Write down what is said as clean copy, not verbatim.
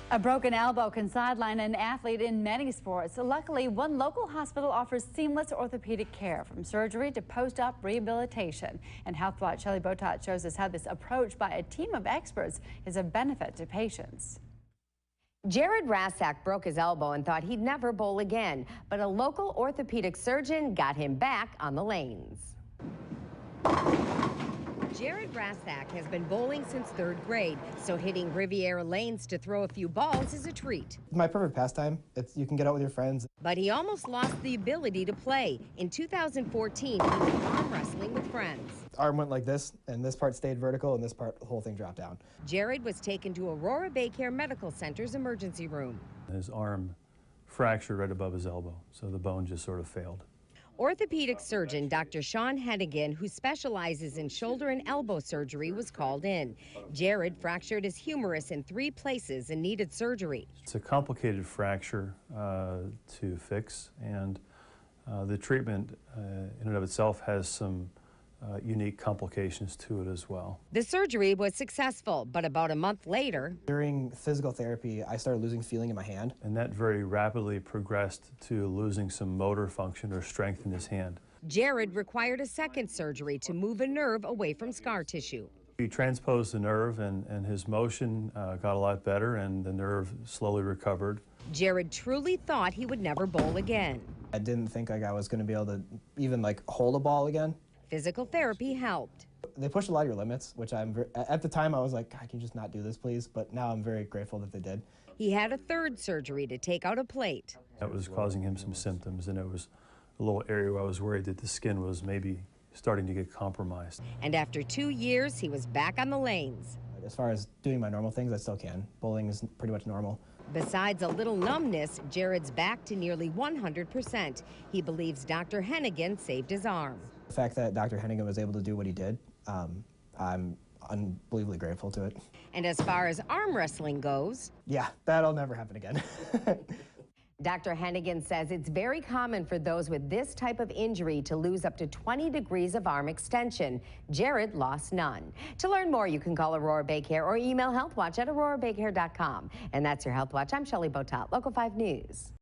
A broken elbow can sideline an athlete in many sports. Luckily, one local hospital offers seamless orthopedic care from surgery to post-op rehabilitation. And Health Watch Shelley Botat shows us how this approach by a team of experts is a benefit to patients. Jerrod Rathsack broke his elbow and thought he'd never bowl again, but a local orthopedic surgeon got him back on the lanes. Jerrod Rathsack has been bowling since 3rd grade, so hitting Riviera lanes to throw a few balls is a treat. My perfect pastime. You can get out with your friends. But he almost lost the ability to play. In 2014, he went arm wrestling with friends. Arm went like this, and this part stayed vertical, and this part, the whole thing dropped down. Jerrod was taken to Aurora BayCare Medical Center's emergency room. His arm fractured right above his elbow, so the bone just sort of failed. Orthopedic surgeon Dr. Shawn Hennigan, who specializes in shoulder and elbow surgery, was called in. Jerrod fractured his humerus in 3 places and needed surgery. It's a complicated fracture to fix, and the treatment in and of itself has some unique complications to it as well. The surgery was successful, but about a month later, during physical therapy, I started losing feeling in my hand. And that very rapidly progressed to losing some motor function or strength in his hand. Jerrod required a second surgery to move a nerve away from scar tissue. He transposed the nerve, and his motion got a lot better, and the nerve slowly recovered. Jerrod truly thought he would never bowl again. I didn't think I was going to be able to even hold a ball again. Physical therapy helped. They pushed a lot of your limits, which at the time I was like, God, can you just not do this, please? But now I'm very grateful that they did. He had a 3rd surgery to take out a plate. That was causing him some symptoms, and it was a little area where I was worried that the skin was maybe starting to get compromised. And after 2 years, he was back on the lanes. As far as doing my normal things, I still can. Bowling is pretty much normal. Besides a little numbness, Jerrod's back to nearly 100%. He believes Dr. Hennigan saved his arm. The fact that Dr. Hennigan was able to do what he did, I'm unbelievably grateful to it. And as far as arm wrestling goes, yeah, that'll never happen again. Dr. Hennigan says it's very common for those with this type of injury to lose up to 20 degrees of arm extension. Jerrod lost none. To learn more, you can call Aurora BayCare or email HealthWatch at aurorabaycare.com. And that's your Health Watch. I'm Shelley Botat, Local 5 News.